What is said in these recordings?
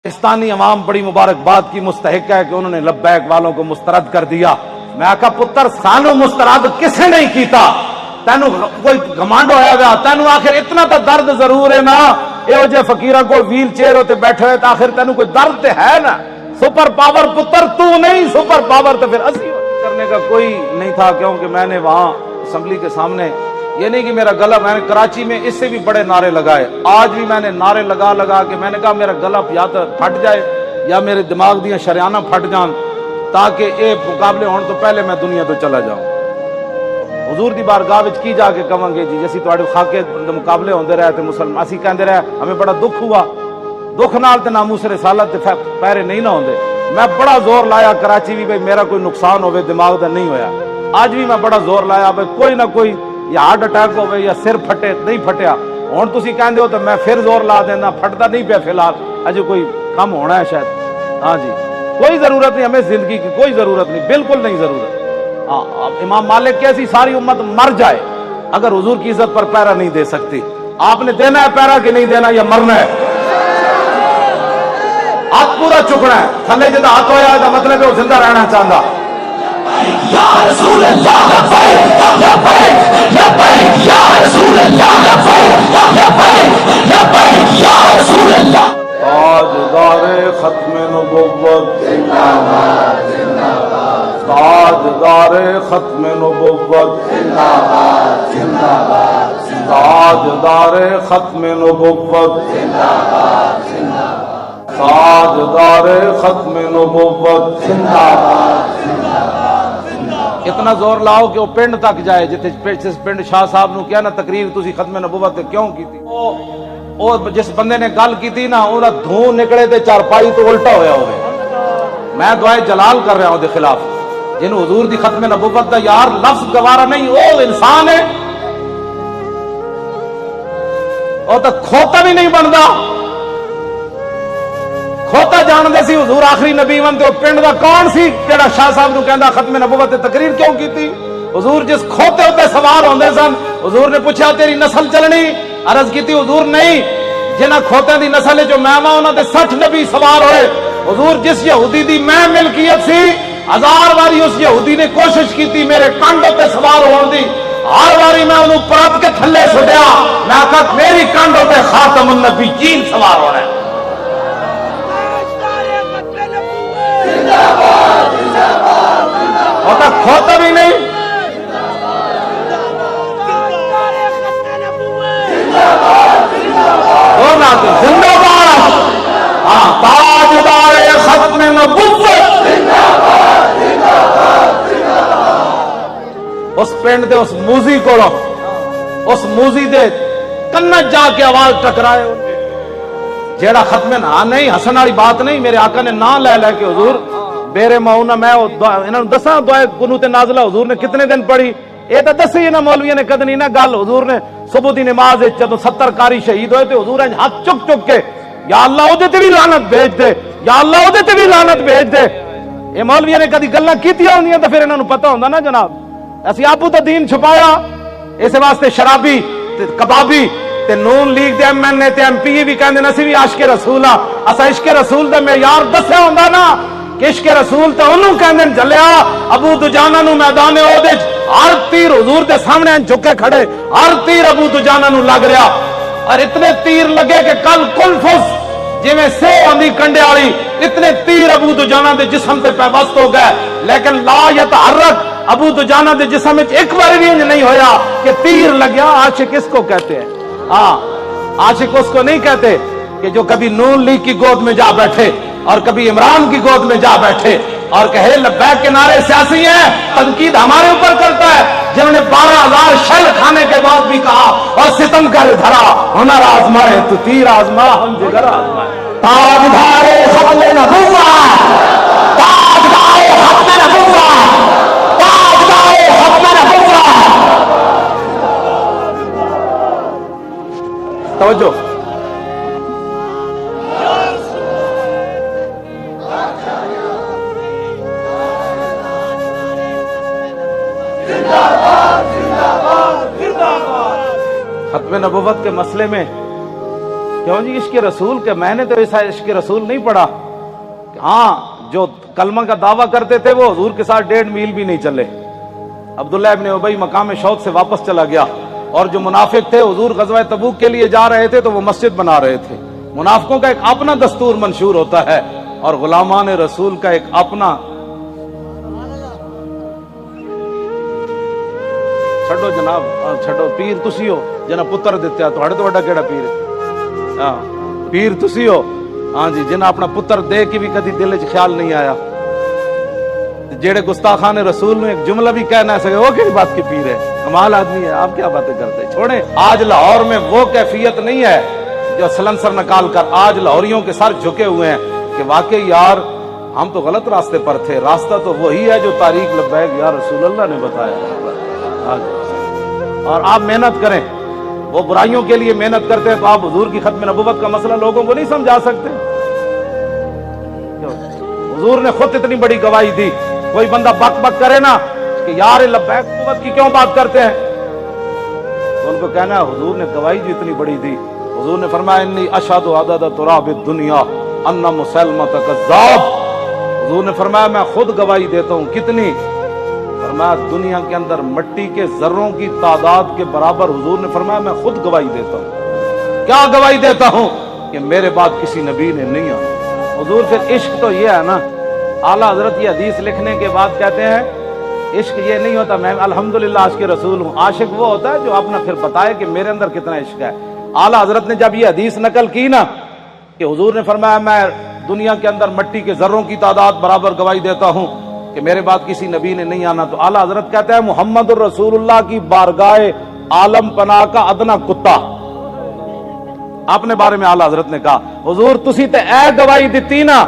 پاکستانی عوام بڑی مبارکباد کی مستحق ہے کہ انہوں نے لبیک والوں کو مسترد کر دیا۔ میں آکھا پتر سانو مسترد کسے نہیں کیتا، تینو کوئی گھمانڈ ہویا گیا، تینو آخر اتنا تا درد ضرور ہے نا، یہ جے فقیرہ کو ویل چیئر ہوتے بیٹھے ہوئے تو آخر تینو کوئی درد ہے نا، سپر پاور پتر تو نہیں، سپر پاور تو پھر اسی کرنے کا کوئی نہیں تھا، کیونکہ میں نے وہاں اسمبلی کے سامنے یہ نہیں کہ میرا گلا، میں نے کراچی میں اس سے بھی بڑے نعرے لگائے، آج بھی میں نے نعرے لگا لگا کے میں نے کہا میرا گلا یا تو پھٹ جائے یا میرے دماغ دیا شریانہ پھٹ جان، تاکہ اے مقابلے ہون تو پہلے میں دنیا تو چلا جاؤں۔ حضور دی بارگاہ وچ کی جا کے کہاں گے جی جیسی تواڈے خاکے مقابلے ہوندے رہے تے مسلمان اسی کہندے رہے ہمیں بڑا دکھ ہوا، دکھ نال تے ناموس رسالت تے پیرے نہیں نہ ہوندے، میں بڑا زور لایا کراچی بھی بھئی میرا کوئی نقصان ہوئے دماغ دا نہیں ہویا، آج بھی میں بڑا زور لایا بھئی کوئی نہ کوئی یا ہارٹ اٹیک ہوئے یا سر پھٹے نہیں پھٹیا، ہون تسی کہندے ہو تو میں پھر زور لا دینا، پھٹتا نہیں پیا فی الحال، اجے کوئی کم ہونا ہے شاید، ہاں جی کوئی ضرورت نہیں، ہمیں زندگی کی کوئی ضرورت نہیں، بالکل نہیں ضرورت۔ امام مالک کیسی ساری امت مر جائے اگر حضور کی عزت پر پیرا نہیں دے سکتی، آپ نے دینا ہے پیرا کہ نہیں دینا یا مرنا ہے؟ ہاتھ پورا چکنا ہے، تھلے جدا ہاتھ ہویا ہے مطلب ہے وہ زندہ رہنا چاہتا۔ یا رسول اللہ لبیک لبیک لبیک یا رسول اللہ لبیک لبیک لبیک یا رسول اللہ۔ تاجدار ختم نبوت زندہ باد زندہ باد، تاجدار ختم نبوت زندہ باد زندہ باد، تاجدار ختم نبوت زندہ باد زندہ باد، تاجدار ختم نبوت زندہ باد زندہ باد۔ اتنا زور لاؤ کہ وہ پنڈ تک جائے، جس پنڈ شاہ صاحب نو کیا نا تقریر تسی ختم نبوت کیوں کی تھی، وہ جس بندے نے گل کی تھی نا وہ دھوں نکلے تے چارپائی تو الٹا ہویا ہوئے۔ میں دعائے جلال کر رہا ہوں دے خلاف، جن حضور دی ختم نبوت دا یار لفظ گوارا نہیں، وہ انسان ہے، وہ تو کھوتا بھی نہیں بنتا، کھوتا جان دے سی حضور آخری نبی ون تے پنڈ دا کون سی جڑا شاہ صاحب نو کہندا ختم نبوت تے تقریر کیوں کیتی؟ حضور جس کھوتے ہوتے سوار ہوندے سن، حضور نے پوچھا تیری نسل چلنی؟ عرض کیتی حضور نہیں، جنہ کھوتیاں دی نسل جو میں ماں انہاں تے 60 نبی سوار ہوئے، حضور جس یہودی دی میں ملکیت سی 1000 واری اس یہودی نے کوشش کیتی میرے کانڈ تے سوار ہون دی، ہر واری میں انہوں پرت کے تھلے سٹیا، میں آکھا میری کانڈ تے خاتم النبیین سوار ہونا ہے۔ ہوتا کھوتا بھی نہیں، زندہ باد، ہاں تاجدار ختم نبوت، اس پنڈ دے اس موزی کو اس موزی دے کنت جا کے آواز ٹکرائے، جیڑا ختم نہ نہیں ہسن والی بات نہیں، میرے آقا نے نہ لے لے کے حضور بیرے ماؤنا میں انہوں نے دساں دعائے قنوت نازلہ حضور نے کتنے دن پڑھی، یہ تو دسی نا مولویوں نے کدنی نہ گل، حضور نے صبح دی نماز جب 70 قاری شہید ہوئے تھے حضور نے ہاتھ چک چک کے یا اللہ او دے تے بھی لعنت بھیج دے، یا اللہ او دے تے بھی لعنت بھیج دے۔ یہ مولویوں نے کدی گلاں کیتیاں ہوندیاں تو پھر انہاں نوں پتہ ہوندا نا جناب، اسی آپو تے دین چھپایا، اس واسطے شرابی تے کبابی تے نون لیگ دے ایم این اے تے ایم پی بھی کہندے اسی بھی عاشق رسول ہاں، اسا عشق رسول دا معیار دسیا ہوندا نا کہ عشق رسول تے انہوں کہندے جلیا ابو دجانہ نو میدان احد وچ ہر تیر حضور دے سامنے جھکے کھڑے، ہر تیر ابو دجانہ نو لگ رہا، اور اتنے تیر لگے کہ کل کلفس جی میں سے آندھی کنڈے والی اتنے تیر ابو دجانہ دے جسم تے پیوست ہو گئے، لیکن لا یتحرک ابو دجانہ دے جسم وچ ایک بار بھی نہیں ہویا کہ تیر لگیا۔ عاشق اس کو کہتے ہیں، ہاں عاشق اس کو نہیں کہتے کہ جو کبھی نون لیگ کی گود میں جا بیٹھے اور کبھی عمران کی گود میں جا بیٹھے اور کہے لبیک کے نعرے سیاسی ہیں، تنقید ہمارے اوپر کرتا ہے، جنہوں نے 12,000 شل کھانے کے بعد بھی کہا اور ستم کر دھرا ہنر آزمائے تو تیر آزما ہم جگر آزمائے۔ تاجدار ختم نبوت، تاجدار ختم نبوت، تاجدار ختم نبوت۔ توجہ، ختم نبوت کے مسئلے میں کیوں جی عشق رسول کے میں نے تو ایسا عشق رسول نہیں پڑھا. ہاں جو کلمہ کا دعویٰ کرتے تھے وہ حضور کے ساتھ 1.5 میل بھی نہیں چلے. عبداللہ ابن ابی مقام شوق سے واپس چلا گیا. اور جو منافق تھے حضور غزوہ تبوک کے لیے جا رہے تھے تو وہ مسجد بنا رہے تھے. منافقوں کا ایک اپنا دستور منشور ہوتا ہے اور غلامان رسول کا ایک اپنا. چھڈو جناب چھڈو, پیر تسی ہو جنہ پتر دیتے تھوڑے تو بڑا کیڑا پیر ہے. ہاں پیر تسی ہو ہاں جی جنہ اپنا پتر دے کے بھی کدی دل وچ خیال نہیں آیا. جیڑے گستاخان رسول نے ایک جملہ بھی کہنا ہے وہ کس بات کی پیر ہے, کمال آدمی ہے. آپ کیا باتیں کرتے چھوڑیں. آج لاہور میں وہ کیفیت نہیں ہے جو سلنسر نکال کر آج لاہوریوں کے سر جھکے ہوئے ہیں کہ واقعی یار ہم تو غلط راستے پر تھے, راستہ تو وہی ہے جو تاریخ لبیک یا رسول اللہ نے بتایا. اور آپ محنت کریں, وہ برائیوں کے لیے محنت کرتے ہیں تو آپ حضور کی ختم نبوت کا مسئلہ لوگوں کو نہیں سمجھا سکتے. حضور نے خود اتنی بڑی گواہی دی. کوئی بندہ بک بک کرے نا کہ یار لبیک نبوت کی کیوں بات کرتے ہیں, تو ان کو کہنا ہے حضور نے گواہی جو اتنی بڑی دی. حضور نے فرمایا انی اشہد عدد تراب الدنیا ان مسلمہ کذاب. حضور نے فرمایا میں خود گواہی دیتا ہوں. کتنی؟ فرمایا دنیا کے اندر مٹی کے ذروں کی تعداد کے برابر. حضور نے فرمایا میں خود گواہی دیتا ہوں. کیا گواہی دیتا ہوں؟ کہ میرے بعد کسی نبی نے نہیں آنا. حضور پھر عشق تو یہ ہے نا, اعلیٰ حضرت یہ حدیث لکھنے کے بعد کہتے ہیں عشق یہ نہیں ہوتا میں الحمدللہ عاشق رسول ہوں. عاشق وہ ہوتا ہے جو اپنا پھر بتائے کہ میرے اندر کتنا عشق ہے. اعلیٰ حضرت نے جب یہ حدیث نقل کی نا کہ حضور نے فرمایا میں دنیا کے اندر مٹی کے ذروں کی تعداد برابر گواہی دیتا ہوں کہ میرے بعد کسی نبی نے نہیں آنا, تو اعلیٰ حضرت کہتا ہے محمد الرسول اللہ کی بارگاہ عالم پناہ کا ادنا کتا. اپنے بارے میں اعلیٰ حضرت نے کہا حضور تسی تے اے گواہی دیتی نا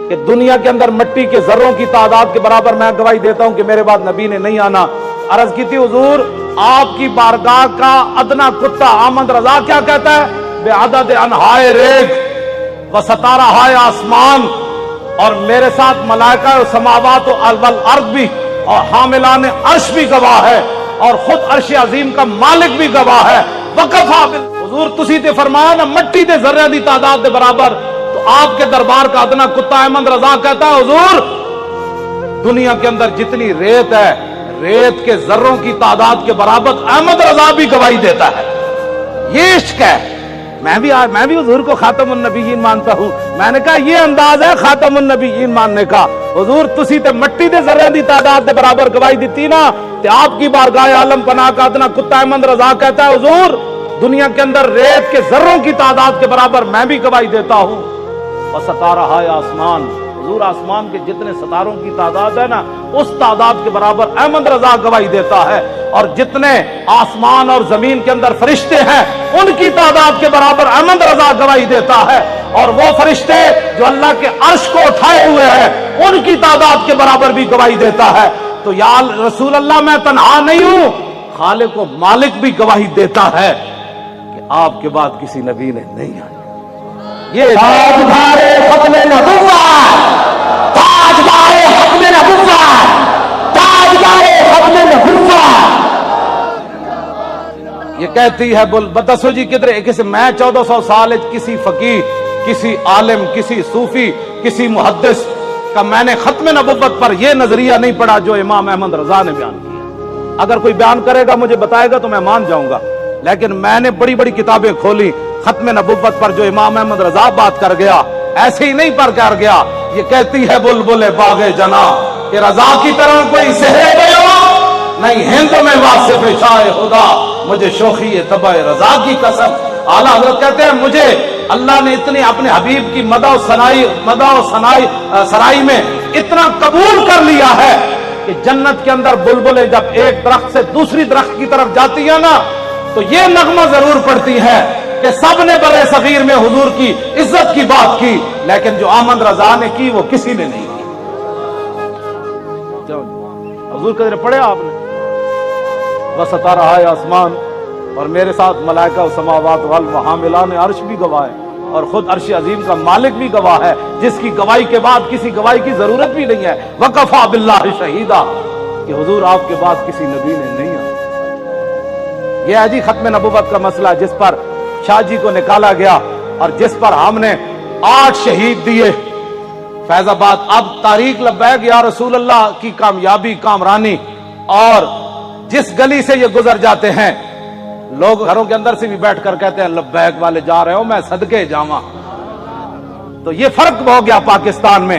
کہ دنیا کے اندر مٹی کے ذروں کی تعداد کے برابر میں گواہی دیتا ہوں کہ میرے بعد نبی نے نہیں آنا. عرض کی تھی حضور آپ کی بارگاہ کا ادنا کتا احمد رضا کیا کہتا ہے؟ بے عدد انہائے ریگ و ستارہائے آسمان, اور میرے ساتھ ملائکہ و سماوات و والارض بھی اور حاملان عرش بھی گواہ ہے اور خود عرش عظیم کا مالک بھی گواہ ہے. وقفا حضور تسی تے فرمایا نا مٹی دے ذرے دی تعداد دے برابر, تو آپ کے دربار کا ادنا کتا احمد رضا کہتا ہے حضور دنیا کے اندر جتنی ریت ہے ریت کے ذروں کی تعداد کے برابر احمد رضا بھی گواہی دیتا ہے. یہ عشق ہے. میں بھی حضور کو خاتم النبیین مانتا ہوں. میں نے کہا یہ انداز ہے خاتم النبیین ماننے کا. حضور تسی تے مٹی دے ذرے دی تعداد دے برابر گواہی دیتی نا, تے آپ کی بارگاہ عالم پناہ کا ادنا کتا احمد رضا کہتا ہے حضور دنیا کے اندر ریت کے ذروں کی تعداد کے برابر میں بھی گواہی دیتا ہوں. ستارہائے آسمان, حضور آسمان کے جتنے ستاروں کی تعداد ہے نا اس تعداد کے برابر احمد رضا گواہی دیتا ہے. اور جتنے آسمان اور زمین کے اندر فرشتے ہیں ان کی تعداد کے برابر احمد رضا گواہی دیتا ہے. اور وہ فرشتے جو اللہ کے عرش کو اٹھائے ہوئے ہیں ان کی تعداد کے برابر بھی گواہی دیتا ہے. تو یا رسول اللہ میں تنہا نہیں ہوں, خالق و مالک بھی گواہی دیتا ہے کہ آپ کے بعد کسی نبی نے نہیں آیا. یہ تاجدار ختم نبوت, تاجدار ختم نبوت, تاجدار ختم نبوت. یہ کہتی ہے بتسو جی کدھر کسی میں 1400 سال کسی فقیہ کسی عالم کسی صوفی کسی محدث کا میں نے ختم نبوت پر یہ نظریہ نہیں پڑھا جو امام احمد رضا نے بیان کیا. اگر کوئی بیان کرے گا مجھے بتائے گا تو میں مان جاؤں گا, لیکن میں نے بڑی بڑی کتابیں کھولی ختم نبوت پر جو امام احمد رضا بات کر گیا ایسے ہی نہیں پر کر گیا. یہ کہتی ہے بلبل باغ جنا کہ رضا کی طرح کوئی سحر نہیں ہند میں واصف شاہ خدا مجھے شوخی تبع رضا کی قسم. اعلیٰ حضرت کہتے ہیں مجھے اللہ نے اتنی اپنے حبیب کی مدح و سرائی میں اتنا قبول کر لیا ہے کہ جنت کے اندر بلبلیں جب ایک درخت سے دوسری درخت کی طرف جاتی ہیں نا تو یہ نغمہ ضرور پڑتی ہے کہ سب نے برے صغیر میں حضور کی عزت کی بات کی, لیکن جو احمد رضا نے کی وہ کسی نے نہیں کی. حضور قدر پڑھے آپ نے وستارہائے آسمان اور میرے ساتھ ملائکہ و سماوات والحاملان عرش بھی گواہ ہے اور خود عرش عظیم کا مالک بھی گواہ ہے جس کی گواہی کے بعد کسی گواہی کی ضرورت بھی نہیں ہے. وکفا باللہ شہیدا کہ حضور آپ کے بعد کسی نبی نے نہیں آیا. یہ ہے جی ختم نبوت کا مسئلہ جس پر شاہ جی کو نکالا گیا اور جس پر ہم نے 8 شہید دیے فیض آباد. اب تاریخ لبیک یا رسول اللہ کی کامیابی کامرانی, اور جس گلی سے یہ گزر جاتے ہیں لوگ گھروں کے اندر سے بھی بیٹھ کر کہتے ہیں لبیک والے جا رہے ہو, میں صدقے جاواں. تو یہ فرق ہو گیا پاکستان میں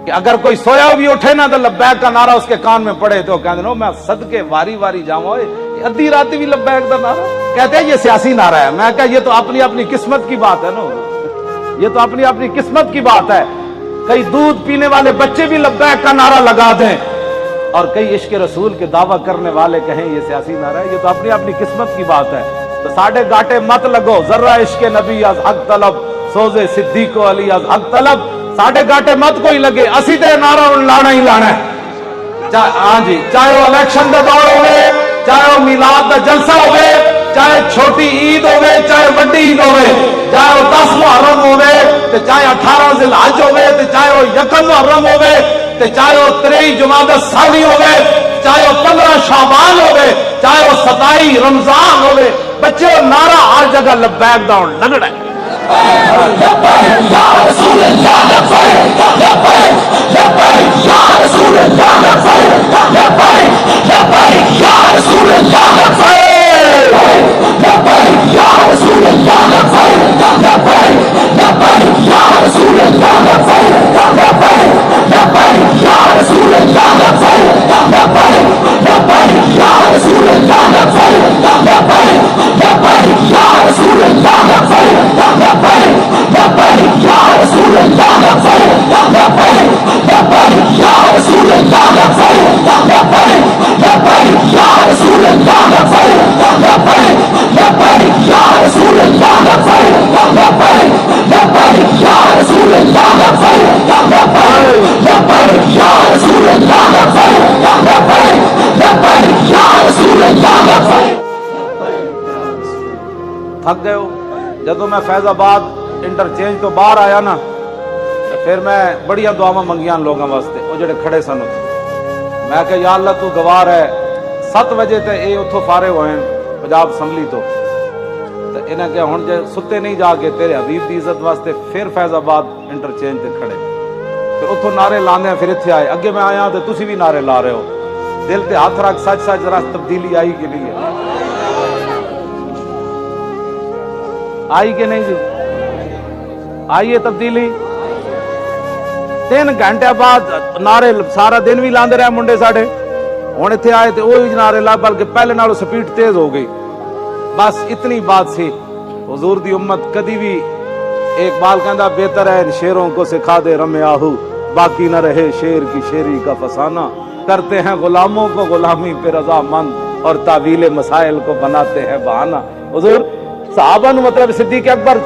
کہ اگر کوئی سویا بھی اٹھے نا تو لبیک کا نعرہ اس کے کان میں پڑے تو کہتے ہیں میں صدقے واری واری جاواں. ادھی رات بھی لبیک کا نعرہ کہتے ہیں یہ سیاسی نعرہ ہے. میں کہا یہ تو اپنی اپنی قسمت کی بات ہے نا, یہ تو اپنی اپنی قسمت کی بات ہے. کئی دودھ پینے والے بچے بھی لبیک کا نعرہ لگا دیں اور کئی عشق رسول کے دعویٰ کرنے والے کہیں یہ سیاسی نعرہ ہے. یہ تو اپنی اپنی قسمت کی بات ہے. تو ساڑھے گاٹے مت لگو, ذرہ عشق نبی از حق طلب, سوزے صدیق و علی از حق طلب. ساڑھے گاٹے مت کوئی لگے, اسی تے نعرہ لانا ہی لانا ہے. ہاں جی, چاہے وہ الیکشن کا دور ہوئے, چاہے وہ میلاد کا جلسہ ہوئے, چاہے چھوٹی عید ہوئے, چاہے بڑی عید ہوئے, چاہے وہ 10 محرم ہوئے, چاہے 18 ذی الحج ہوئے, چاہے وہ 1 محرم ہوئے, چاہے وہ 23 جمادی الثانی ہوئے, چاہے وہ 15 شعبان ہوئے, چاہے وہ 27 رمضان ہوئے, بچے وہ نعرہ ہر جگہ لبیک دا لگڑا ہے. تھک گئے ہو. جدو میں فیض آباد انٹرچینج تو باہر آیا نا, پھر میں بڑیاں دعاواں منگیاں لوگوں واسطے, وہ جڑے کھڑے سن اتنے. میں کہ یا اللہ تو گوار ہے, 7 بجے تے اے اتھوں فارغ ہوئے پنجاب اسمبلی تو انہیں کہ ہن جے ستے نہیں جا کے تیرے حبیب دی عزت واسطے پھر فیض آباد انٹرچینج تے کھڑے, پھر اتھوں نعرے لانے پھر اتھے آئے. اگے میں آیا تے تسی بھی نعرے لا رہے ہو. دل تے ہاتھ رکھ, سچ سچ ذرا تبدیلی آئی کہ نہیں ہے؟ آئی کہ نہیں جی؟ آئیے تبدیلی. 3 گھنٹے بعد نعرے سارا دن بھی لاندے رہے منڈے ساڑھے, ہوں اتنے آئے تو وہی نعرے لا, بلکہ پہلے نالوں سپیڈ تیز ہو گئی. بس اتنی بات سی. حضور دی امت کدی بھی, ایک بال کہندا بہتر ہے شیروں کو سکھا دے رم آہو, باقی نہ رہے شیر کی شیری کا فسانہ. کرتے ہیں غلاموں کو غلامی پہ رضا مند, اور تعویل مسائل کو بناتے ہیں بہانہ. حضور صحابہ نو مطلب صدیق اکبر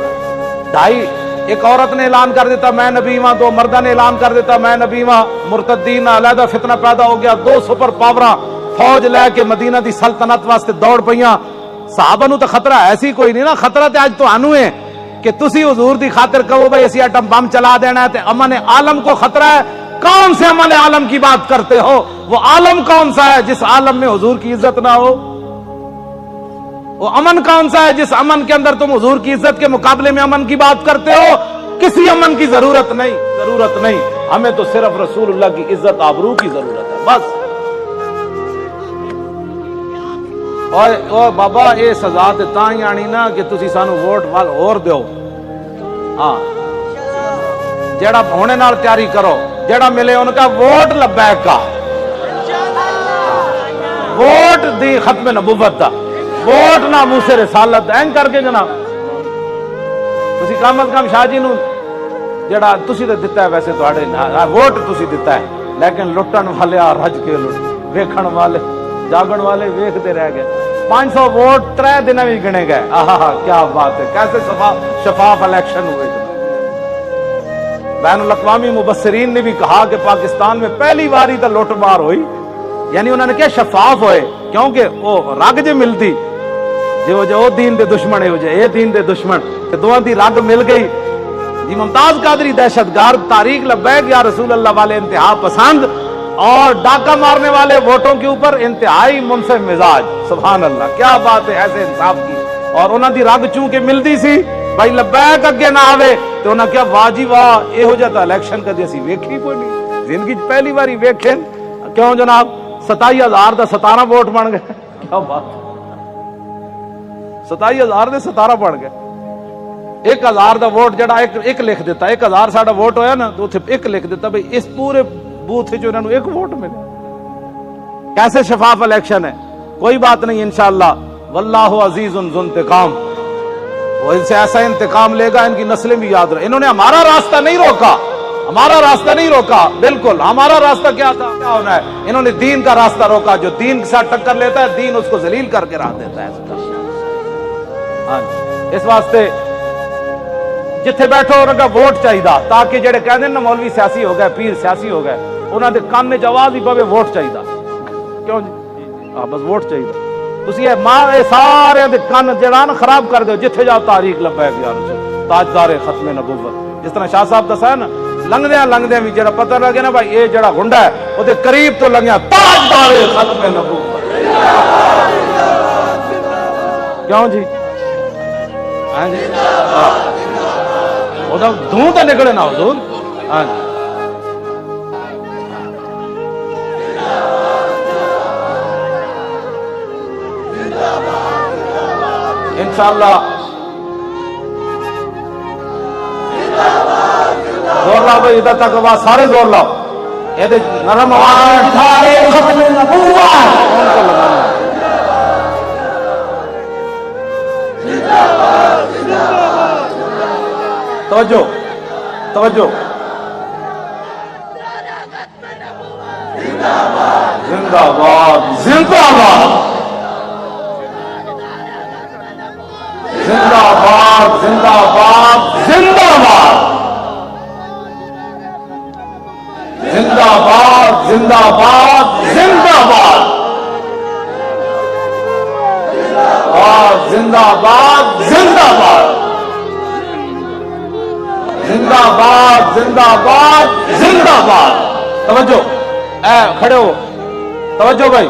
2.5, ایک عورت نے اعلان کر دیتا میں نبی ہاں, 2 مردہ نے اعلان کر دیتا میں نبی ہاں, مرتدین علیحدہ فتنہ پیدا ہو گیا, 2 سپر پاوراں فوج لے کے مدینہ دی سلطنت واسطے دوڑ پئیاں. صحابہ نو تو خطرہ ایسی کوئی نہیں نا, خطرہ تے اج تانوں ہے کہ تسی حضور دی خاطر کہو بھائی اسی ایٹم بم چلا دینا ہے, تے امن عالم کو خطرہ ہے. کون سے امن عالم کی بات کرتے ہو؟ وہ عالم کون سا ہے جس عالم میں حضور کی عزت نہ ہو؟ وہ امن کون سا ہے جس امن کے اندر تم حضور کی عزت کے مقابلے میں امن کی بات کرتے ہو؟ کسی امن کی ضرورت نہیں, ضرورت نہیں. ہمیں تو صرف رسول اللہ کی عزت آبرو کی ضرورت ہے بس. اور بابا یہ سزا تے تاں ہی آنی نا کہ تسی سانو ووٹ وال اور دیو. ہاں جیڑا ہونے نال تیاری کرو, جیڑا ملے ان کا ووٹ لبیک کا, ووٹ دی ختم نبوت دا, ووٹ ناموس رسالت این کر کے جناب. تسی کم از کم شاہ جی نو جیڑا تسی تے دتا ہے, ویسے تواڈے ووٹ تسی دتا ہے, لیکن لٹن والے رج کے لٹ, ویکھن والے جاگن والے ویکھتے رہ گئے. 500 ووٹ 3 دن میں گنے گئے. آہا کیا بات ہے, کیسے شفاف الیکشن ہوئے. بین الاقوامی مبصرین نے بھی کہا کہ پاکستان میں پہلی باری تو لوٹ مار ہوئی, یعنی انہوں نے کیا شفاف ہوئے, کیونکہ وہ رگ جو ملتی جو دین دے دشمن ہے اے دین دے دشمن, کہ دونوں دی رگ مل گئی. جی ممتاز قادری دہشت گرد, تاریخ لبیک یا رسول اللہ والے انتہا پسند, اور ڈاکہ مارنے والے ووٹوں کے اوپر انتہائی منصف مزاج. سبحان اللہ, کیا بات ہے ایسے انصاف کی, اور انہاں دی رگ چونکہ ملدی سی بھائی لبیک اگے نہ آوے تو انہاں کیا واہ جی واہ یہو جہا الیکشن کدی اسی ویکھی کوئی نہیں زندگی پہلی باری ویکھیں کیوں جناب 27,000 دا 17 ووٹ بن گئے کیا بات 27,000 دے 17 بن گئے 1,000 دا ووٹ جڑا ایک لکھ دیتا 1,000 ساڈا ووٹ ہویا نا تو ایک لکھ دیتا بھائی اس پورے بوتھ جو انہوں نے ایک ووٹ ملے کیسے شفاف الیکشن ہے کوئی بات نہیں انشاءاللہ واللہ عزیز ذو انتقام وہ ان سے ایسا انتقام لے گا ان کی نسلیں بھی یاد رہے انہوں نے ہمارا راستہ نہیں روکا ہمارا راستہ نہیں روکا بالکل ہمارا راستہ کیا تھا کیا ہونا ہے انہوں نے دین کا راستہ روکا جو دین کے ساتھ ٹکر لیتا ہے دین اس کو ذلیل کر کے راہ دیتا ہے ہاں اس واسطے جتھے بیٹھو انہوں کا ووٹ چاہیے تاکہ جڑے کہتے ہیں نا مولوی سیاسی ہو گئے پیر سیاسی ہو گئے انہوں نے کان میں آواز ہی پوے ووٹ چاہیے کیوں جی ہاں بس ووٹ چاہیے تسی یہ ماں سارے دے کان جڑا نا خراب کر دو جتھے جاؤ تاریخ لبیک یا رسول تاجدار ختم نبوت جس طرح شاہ صاحب دسا ہے نا لنگدیاں بھی جڑا پتہ لگے نا بھائی یہ جڑا گنڈا ہے وہ دے قریب تو لنگیا تاجدار ختم نبوت کیوں جی ہاں جی وہ دھوں تو نکلے نا حضور ہاں جی انشاءاللہ زور لاؤ بھائی ادھر تک آواز سارے زور لاؤ یہ نرم آواز ختم نبوت کون کو لگانا ہے توجہ توجہ زندہ باد زندہ باد زندہ باد زندہ باد زندہ باد زندہ باد زندہ باد زندہ باد زندہ باد زندہ باد زندہ باد زندہ باد زندہ باد توجہ اے کھڑے ہو توجہ بھائی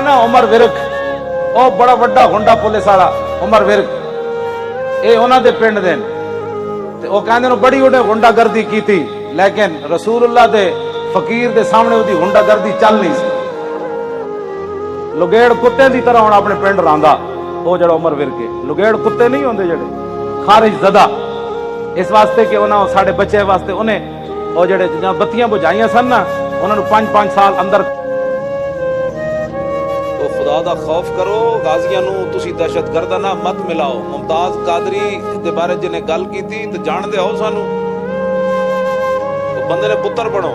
نا عمر ورک او بڑا وڈا گنڈا پولیس والا عمر ورک اے انہاں دے پنڈ دے تے او کہندے نو بڑی اونے گنڈا گردی کیتی لیکن رسول اللہ دے فقیر دے سامنے اودی گنڈا گردی چل نہیں سی لگیڑ کتے دی طرح ہن اپنے پنڈ راندا او جڑا عمر ورک لگیڑ کتے نہیں ہوندے جڑے خارج زدہ اس واسطے کہ انہاں ساڈے بچے واسطے انہیں او جڑے بتیاں بجھائیاں سن نا انہاں نو 5 سال اندر تو خدا دا خوف کرو غازیاں نو تسی دہشت گرداں نہ مت ملاؤ ممتاز قادری دے بارے جنے گل کیتی تے جان دے ہو سانو تو بندے نے پتر بنو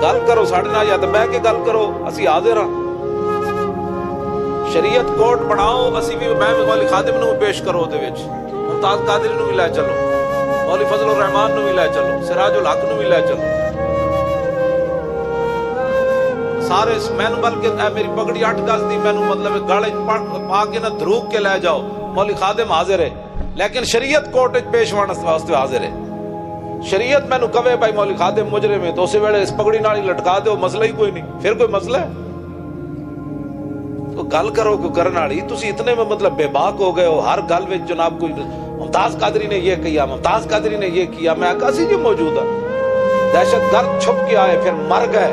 گل کرو ساڈے نال یا تے بیٹھ کے گل کرو اسی حاضر ہاں شریعت کوٹ بناؤ اسی بھی میں مولوی خادم نو پیش کرو دے وچ ممتاز قادری نو بھی لے چلو مولوی فضل الرحمان نو بھی لے چلو سراج الحق نو بھی لے چلو سارے میں بلکہ اے میری پگڑی 8 گز دی میں مطلب گالے پا کے نہ دھروک کے لے جاؤ مولوی خادم حاضر ہے لیکن شریعت کوٹ پیش ہونے واسطے حاضر ہے شریعت میں کہے بھائی مولوی خادم مجرم ہے تو اسی ویلے اس پگڑی نال ہی لٹکا دے مسئلہ ہی کوئی نہیں پھر کوئی مسئلہ ہے تو گل کرو کو کرن والی تسی اتنے میں مطلب بے باک ہو گئے ہو ہر گل وچ جناب کوئی ممتاز قادری نے یہ کیا ممتاز قادری نے یہ کیا میں کہا سی جو موجود ہے دہشت گرد چھپ کے آئے پھر مر گئے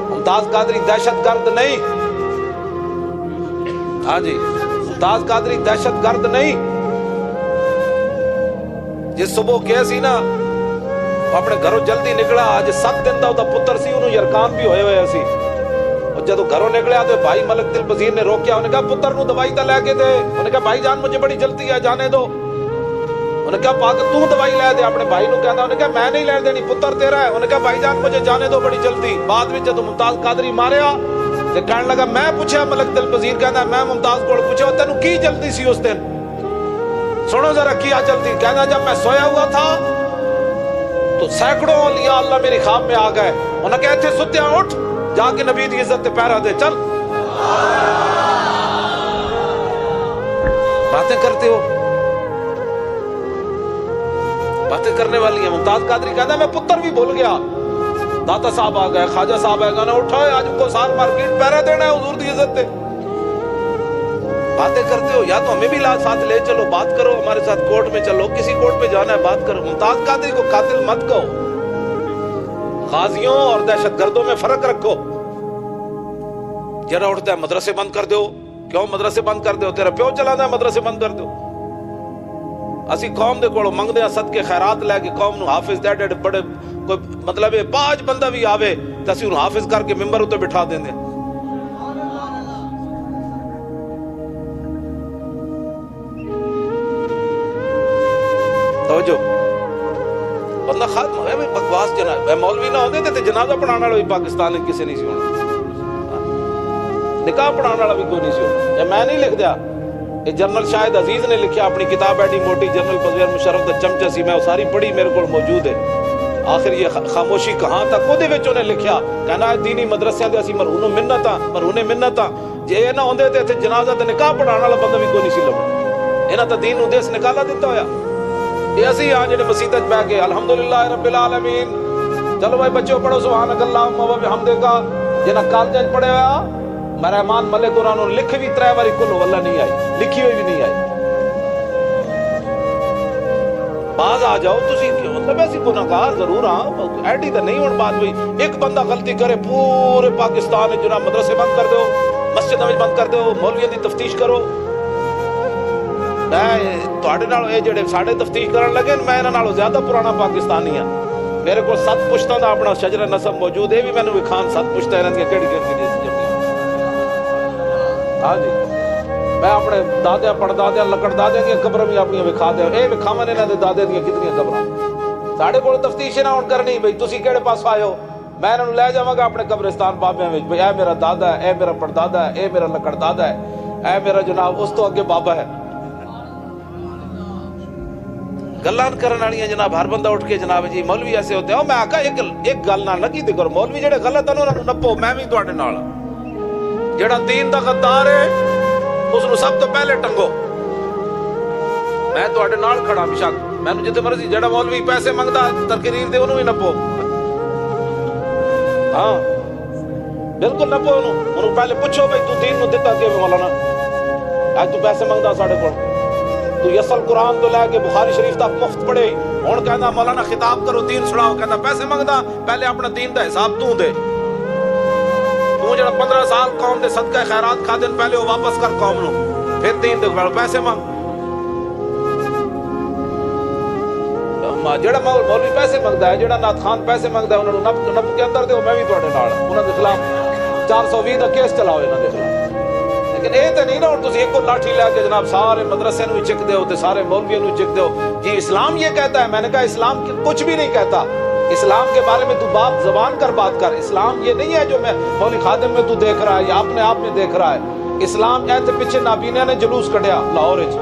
ممتاز قادری دہشت گرد نہیں ہاں جی ممتاز قادری دہشت گرد نہیں جس صبح کیا سی نا اپنے گھروں جلدی نکلا آج 7 دن دا پتر سی انہوں یرکان بھی ہوئے ہوئے سی اور جدو گھروں نکلیا تو بھائی ملک دل پذیر نے روکیا انہیں کہا پتر نو دوائی تا لے کے دے انہیں کہا بھائی جان مجھے بڑی جلدی ہے جانے دو انہیں کہا پاک تو دوائی لے دے اپنے بھائی نو کہتا انہیں کہا میں نہیں لے دینی پتر تیرا ہے انہیں کہا بھائی جان مجھے جانے دو بڑی جلدی بعد میں جدو ممتاز قادری ماریا تو کہنے لگا میں پوچھا ملک دل پذیر کہتا میں ممتاز کو پوچھا تینوں کی جلدی سی اس دن سنو ذرا کیا جلدی کہنا جب میں سویا ہوا تھا تو سینکڑوں اولیاء اللہ میری خواب میں آ گئے انہیں کہا تھے ستیا اٹھ جا کے نبی دی عزت پیرا دے چل باتیں کرتے ہو باتیں کرنے والی ہیں ممتاز قادری کہتا ہے میں پتر بھی بھول گیا داتا صاحب آ گئے خواجہ صاحب آ گئے اٹھا آج کو سار مارکیٹ پیرا دینا ہے حضور دی عزت تے باتیں کرتے ہو، یا تو ہمیں بھی ساتھ لے چلو، بات کرو ہمارے ساتھ، کورٹ میں چلو، کسی کورٹ میں جانا ہے بات کرو۔ ممتاز قادری کو قاتل مت کہو، غازیوں اور دہشت گردوں میں فرق رکھو۔ جرا اٹھتا ہے مدرسے بند کر دو، کیوں مدرسے بند کر دو؟ تیرا پیو چلا ہے مدرسے بند کر دو۔ اسی قوم دے کولوں منگدے ہیں صدقے خیرات لے کے قوم نو حافظ دے بڑے کوئی مطلب ہے 5 بندہ بھی آوے تے اسی نو حافظ کر کے منبر تے بٹھا دیندے۔ توجہ، بندہ ختم ہوئے بھی بکواس جناب، مولوی نہ ہوندے تے جنازہ پڑھانے والا بھی پاکستان میں کسی نہیں سی ہونا، نکاح پڑھانے والا بھی کوئی نہیں سی ہونا۔ یہ میں نہیں لکھ دیا، یہ جنرل شاہد عزیز نے لکھیا اپنی کتاب ایڈی موٹی، جنرل پرویز مشرف دا چمچہ سی، میں وہ ساری پڑھی، میرے کو موجود ہے۔ آخر یہ خاموشی کہاں تک وہ دے وچ انہیں لکھیا، کہنا دینی مدرسیاں دے اسی مرہون منتاں جے یہ نہ ہوندے تے اتھے جنازہ تے نکاح پڑھانے والا بندہ بھی کوئی نہیں سی لبنا۔ انہاں تے دین نو دیس نکالا دیتا ہویا۔ یہ اسی ہاں جڑے مسیت وچ بیٹھ کے الحمدللہ رب العالمین، چلو بھائی بچوں پڑھو سبحانک اللہم و بحمدک، جنہاں کالجاں وچ پڑھے ہویا مہرمان ملک انہاں نوں لکھ بھی 3 باری کل واللہ نہیں آئی، لکھی ہوئی بھی نہیں آئی۔ باز آ جاؤ تسی، مطلب ایسی گناہگار ضرور ہاں، ایڈی تے نہیں ہون بات ہوئی۔ ایک بندہ غلطی کرے پورے پاکستان وچ جناب مدرسے بند کر دو، مسجداں وچ بند کر دو، مولویاں دی تفتیش کرو۔ میں تواڈے نال اے جڑے ساڈے تفتیش کرن لگے میں انہاں نالوں زیادہ پرانا پاکستانی ہاں۔ میرے کو 7 پشتاں دا اپنا شجرہ نسب موجود ہے، بھی مینوں وکھان 7 پشتاں انہاں دی کیڑی جمعیاں۔ ہاں جی، میں اپنے دادیاں پڑدادیاں لکڑ دادیاں دی قبراں بھی اپنی وکھا دیا، اے وکھاون انہاں دے دادے دی کتنی قبراں۔ ساڈے کول تفتیش نہ ہون کرنی بھئی تسی کیڑے پاس آئے ہو، میں انہاں نوں لے جاواں گا اپنے قبرستان بابیاں وچ، بھئی اے میرا دادا ہے، اے میرا پڑدادا ہے، اے میرا لکڑ دادا ہے، اے میرا جناب اس تو اگے بابا ہے۔ گلاں کرن والیاں جناب ہر بندہ اٹھ کے جناب جی مولوی ایسے ہوتے ہیں، میں آکھا ایک گل نہ لگی تے کرو، مولوی جڑے غلط ہیں انہاں نوں نپو، میں بھی تواڈے نال ہاں۔ جڑا دین دا غدار ہے اس نو سب تو پہلے ٹنگو، میں تواڈے نال کھڑا بے شک، مینوں جتھے مرضی جڑا مولوی پیسے منگدا تقریر دے انہوں ہی نپو، ہاں بالکل نپو انہوں پہلے پوچھو بھائی تو دین نو دتا کیویں مولانا، اج تو پیسے منگدا ساڈے کول، تو یسل قرآن تو لے کے بخاری شریف تک مفت پڑھے، ہن کہندا مولانا خطاب کرو دین سناؤ، کہندا پیسے منگدا، پہلے اپنا دین دا حساب تو دے، تو جڑا 15 سال قوم دے صدقہ خیرات کھا دین پہلے وہ واپس کر قوم نو، پھر دین دے پیسے منگ۔ جڑا مولوی پیسے منگدا ہے، جڑا نعت خان پیسے منگدا ہے، انہاں نوں نپ کے اندر دیو، میں بھی تواڈے نال انہاں دے خلاف 420 دا کیس چلاؤ انہاں دے خلاف۔ لیکن اے تے نہیں نا ہن تسی ایک لاٹھی لے کے جناب سارے مدرسے نو چک دیو تے سارے مولویوں نو چک دیو، جی اسلام یہ کہتا ہے۔ میں نے کہا اسلام کچھ بھی نہیں کہتا، اسلام کے بارے میں تو بات زبان کر بات کر، اسلام یہ نہیں ہے جو میں مولوی خادم میں تو دیکھ رہا ہے یا اپنے آپ میں دیکھ رہا ہے۔ اسلام ایسے پیچھے نابینا نے جلوس کڈیا لاہور وچ،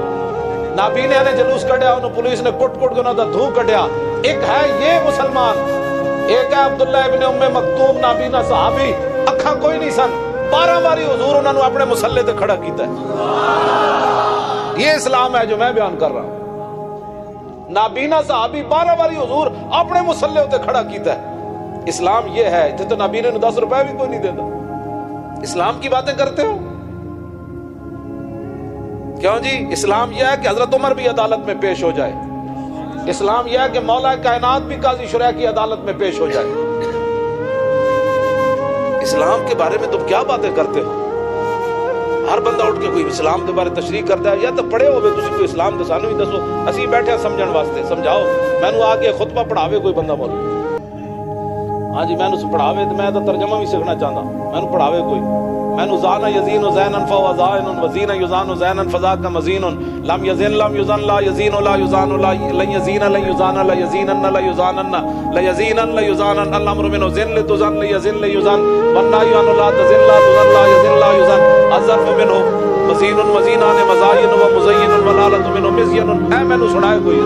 نابینا نے جلوس کڈیا، انہوں پولیس نے کٹ کے انہوں دا دھو کڈیا۔ ایک ہے یہ مسلمان، ایک ہے عبداللہ ابن ام مکتوم نابینا صحابی، اکھاں کوئی نہیں سن، 12 باری حضور انہوں نے اپنے مسلح تے کھڑا کیتا ہے۔ یہ اسلام ہے جو میں بیان کر رہا ہوں۔ نابینا صحابی 12 باری حضور اپنے مسلح تے کھڑا کیتا ہے، اسلام یہ ہے۔ تے تو نابینے نے 10 روپے بھی کوئی نہیں دیتا، اسلام کی باتیں کرتے ہو کیوں جی؟ اسلام یہ ہے کہ حضرت عمر بھی عدالت میں پیش ہو جائے، اسلام یہ ہے کہ مولا کائنات بھی قاضی شرح کی عدالت میں پیش ہو جائے۔ اسلام کے بارے میں تم کیا باتیں کرتے ہو؟ ہر بندہ اٹھ کے کوئی اسلام کے بارے تشریح کرتا ہے، یا تو پڑھے ہوئے تسی کوئی اسلام دے سانو ہی دسو، اسی بیٹھے سمجھن واسطے، سمجھاؤ۔ مینوں آ کے خطبہ پڑھاوے کوئی بندہ بول، ہاں جی مینوں پڑھاوے تو میں تو ترجمہ بھی سیکھنا چاہتا، مینوں پڑھاوے کوئی، مینوں زانا یزین زینا فهو زائن وزین یزان زینا فذاک مزین، لم یزن لم یزن لا یزین لا یزان لا لن یزین لن یزان لا یزینن لا یزانن لا یزینن لا یزانن الامر منه زن لتزن ليزن ليزن والنهي عن لا تزن لا تزن لا یزن لا یزن الظرف منه مزین مزینان مزاین و مزین والآلۃ منه مزین۔ اے مینوں سنائے کوئی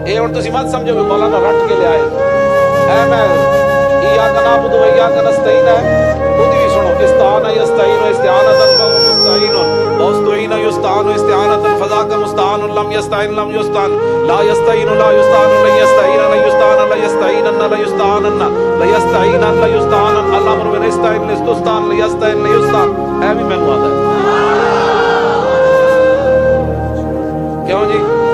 اے اور تسی مت سمجھو کہ مولانا رٹ کے لے آئے، اے میں ایاک نعبد و ایاک نستعین ہے، خود بھی سنو، استعان یستعین استعانۃ فهو مستعین واستعین یستعان استعانۃ فذاک مستعان لم لم يستعين لم يستعن لا يستعين لا يستعان لا يستعين لا يستعان لا يستعين لا يستعان لا يستعين لا يستعان الامر من يستعين لاستستان لا يستعين لا يستعان اے بھی میں آتا ہے کیوں جی